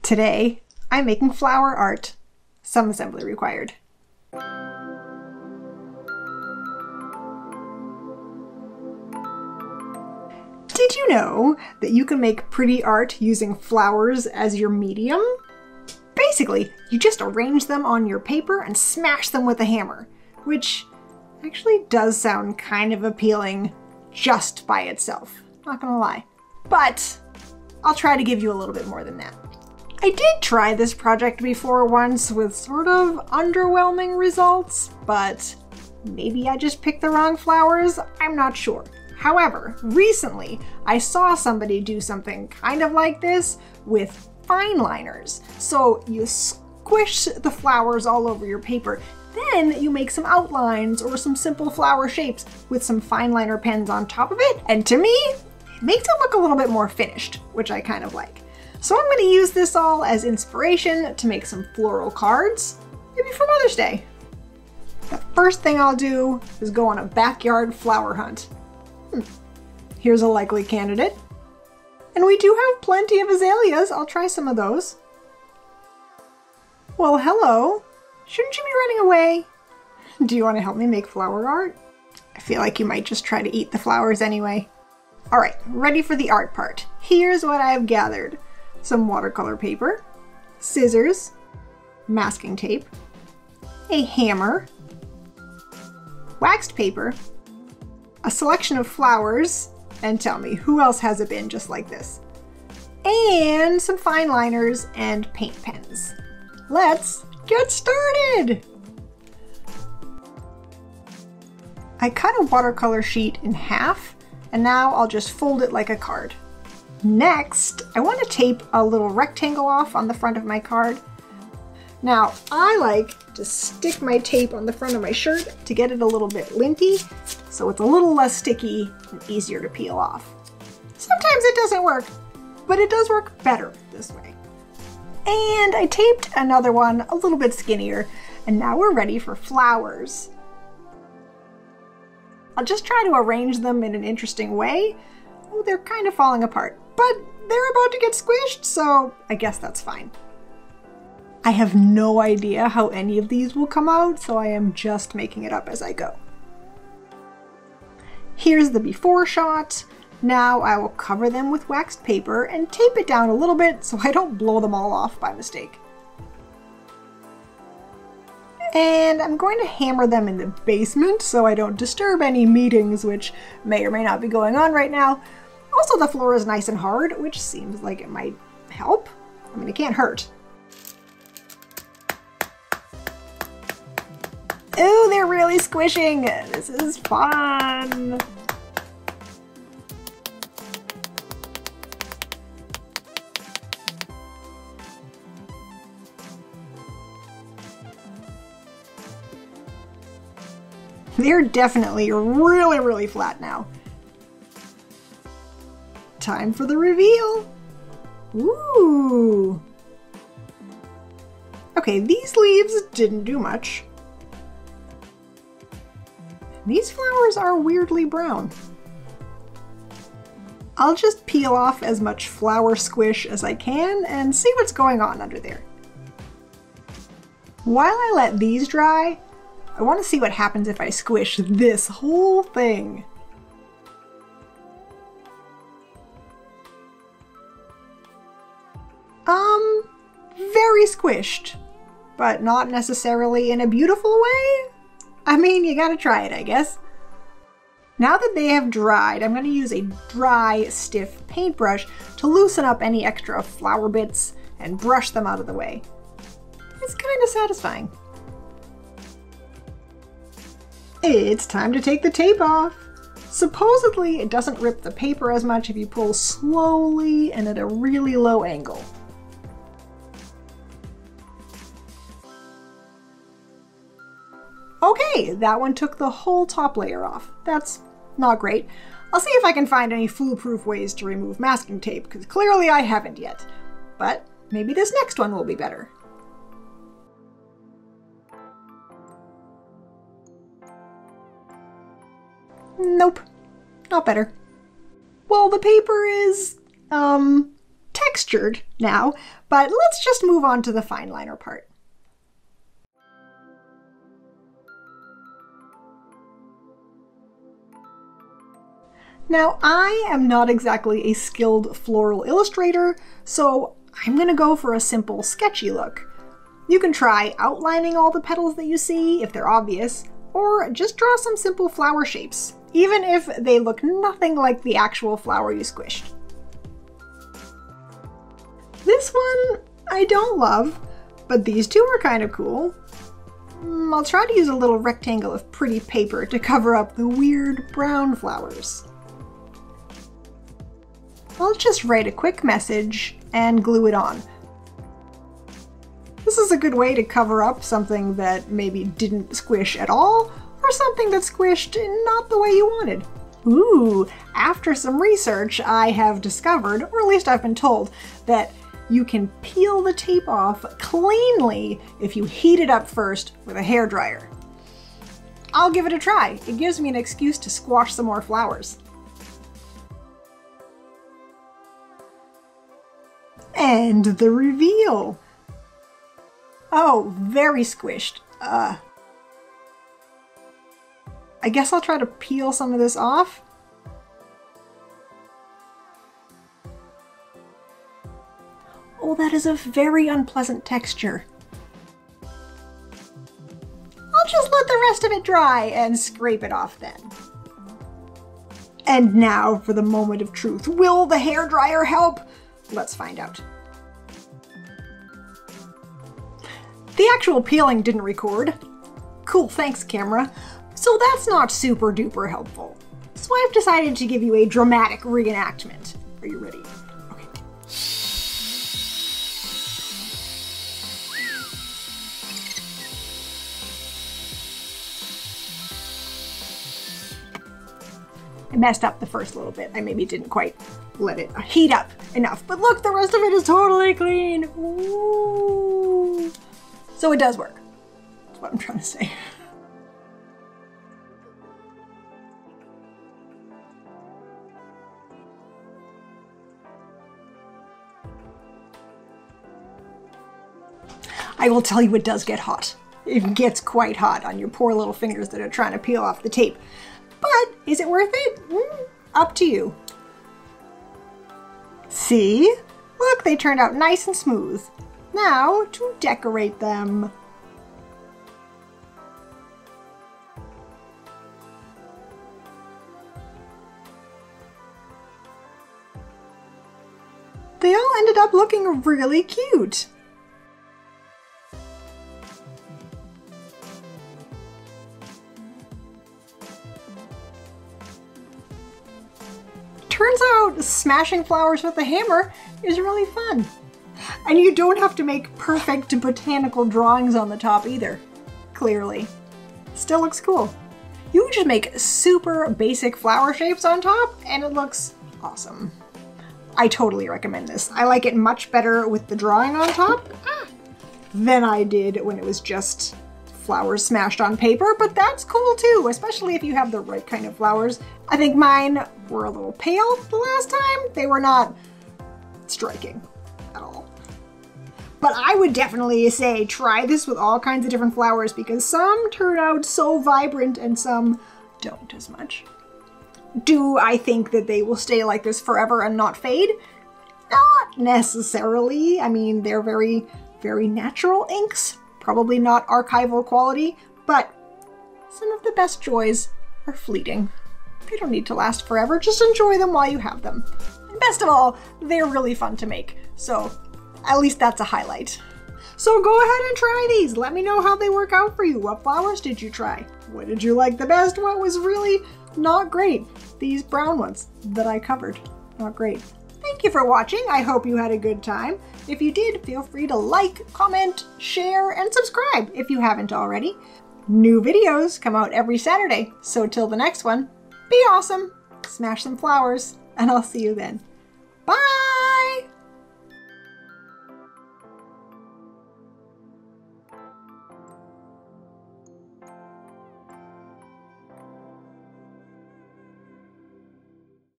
Today, I'm making flower art. Some assembly required. Did you know that you can make pretty art using flowers as your medium? Basically, you just arrange them on your paper and smash them with a hammer, which actually does sound kind of appealing just by itself, not gonna lie. But I'll try to give you a little bit more than that. I did try this project before once with sort of underwhelming results, but maybe I just picked the wrong flowers, I'm not sure. However, recently I saw somebody do something kind of like this with fine liners. So you squish the flowers all over your paper, then you make some outlines or some simple flower shapes with some fine liner pens on top of it, and to me, it makes it look a little bit more finished, which I kind of like. So I'm going to use this all as inspiration to make some floral cards, maybe for Mother's Day. The first thing I'll do is go on a backyard flower hunt. Here's a likely candidate. And we do have plenty of azaleas. I'll try some of those. Well, hello. Shouldn't you be running away? Do you want to help me make flower art? I feel like you might just try to eat the flowers anyway. All right, ready for the art part. Here's what I've gathered. Some watercolor paper, scissors, masking tape, a hammer, waxed paper, a selection of flowers, and tell me, who else has a bin just like this? And some fine liners and paint pens. Let's get started! I cut a watercolor sheet in half, and now I'll just fold it like a card. Next, I want to tape a little rectangle off on the front of my card. Now, I like to stick my tape on the front of my shirt to get it a little bit linty, so it's a little less sticky and easier to peel off. Sometimes it doesn't work, but it does work better this way. And I taped another one a little bit skinnier, and now we're ready for flowers. I'll just try to arrange them in an interesting way. Oh, they're kind of falling apart, but they're about to get squished, so I guess that's fine. I have no idea how any of these will come out, so I am just making it up as I go. Here's the before shot. Now I will cover them with waxed paper and tape it down a little bit so I don't blow them all off by mistake. And I'm going to hammer them in the basement so I don't disturb any meetings which may or may not be going on right now. Also, the floor is nice and hard, which seems like it might help. I mean, it can't hurt. Ooh, they're really squishing! This is fun! They're definitely really flat now. Time for the reveal! Ooh! Okay, these leaves didn't do much. These flowers are weirdly brown. I'll just peel off as much flower squish as I can and see what's going on under there. While I let these dry, I want to see what happens if I squish this whole thing. Very squished, but not necessarily in a beautiful way. I mean, you gotta try it, I guess. Now that they have dried, I'm gonna use a dry, stiff paintbrush to loosen up any extra flower bits and brush them out of the way. It's kind of satisfying. It's time to take the tape off. Supposedly, it doesn't rip the paper as much if you pull slowly and at a really low angle. Okay, that one took the whole top layer off. That's not great. I'll see if I can find any foolproof ways to remove masking tape, because clearly I haven't yet. But maybe this next one will be better. Nope, not better. Well, the paper is, textured now, but let's just move on to the fine liner part. Now, I am not exactly a skilled floral illustrator, so I'm gonna go for a simple sketchy look. You can try outlining all the petals that you see if they're obvious, or just draw some simple flower shapes, even if they look nothing like the actual flower you squished. This one I don't love, but these two are kind of cool. I'll try to use a little rectangle of pretty paper to cover up the weird brown flowers. I'll just write a quick message and glue it on. This is a good way to cover up something that maybe didn't squish at all, or something that squished not the way you wanted. Ooh, after some research, I have discovered, or at least I've been told, that you can peel the tape off cleanly if you heat it up first with a hairdryer. I'll give it a try. It gives me an excuse to squash some more flowers. And the reveal. Oh, very squished. I guess I'll try to peel some of this off. Oh, that is a very unpleasant texture. I'll just let the rest of it dry and scrape it off then. And now for the moment of truth. Will the hairdryer help? Let's find out. The actual peeling didn't record. Cool, thanks camera. So that's not super duper helpful. So I've decided to give you a dramatic reenactment. Are you ready? Okay. I messed up the first little bit. I maybe didn't quite let it heat up enough. But look, the rest of it is totally clean. Ooh. So it does work. That's what I'm trying to say. I will tell you, it does get hot. It gets quite hot on your poor little fingers that are trying to peel off the tape. But is it worth it? Up to you. See? Look, they turned out nice and smooth. Now to decorate them. They all ended up looking really cute. Turns out smashing flowers with a hammer is really fun. And you don't have to make perfect botanical drawings on the top either, clearly. Still looks cool. You can just make super basic flower shapes on top and it looks awesome. I totally recommend this. I like it much better with the drawing on top than I did when it was just flowers smashed on paper, but that's cool too, especially if you have the right kind of flowers. I think mine were a little pale the last time. They were not striking at all. But I would definitely say try this with all kinds of different flowers because some turn out so vibrant and some don't as much. Do I think that they will stay like this forever and not fade? Not necessarily. I mean, they're very, very natural inks. Probably not archival quality, but some of the best joys are fleeting. They don't need to last forever. Just enjoy them while you have them. And best of all, they're really fun to make. So at least that's a highlight. So go ahead and try these. Let me know how they work out for you. What flowers did you try? What did you like the best? What was really not great? These brown ones that I covered. Not great. Thank you for watching. I hope you had a good time. If you did, feel free to like, comment, share, and subscribe if you haven't already. New videos come out every Saturday, so till the next one, be awesome, smash some flowers, and I'll see you then. Bye!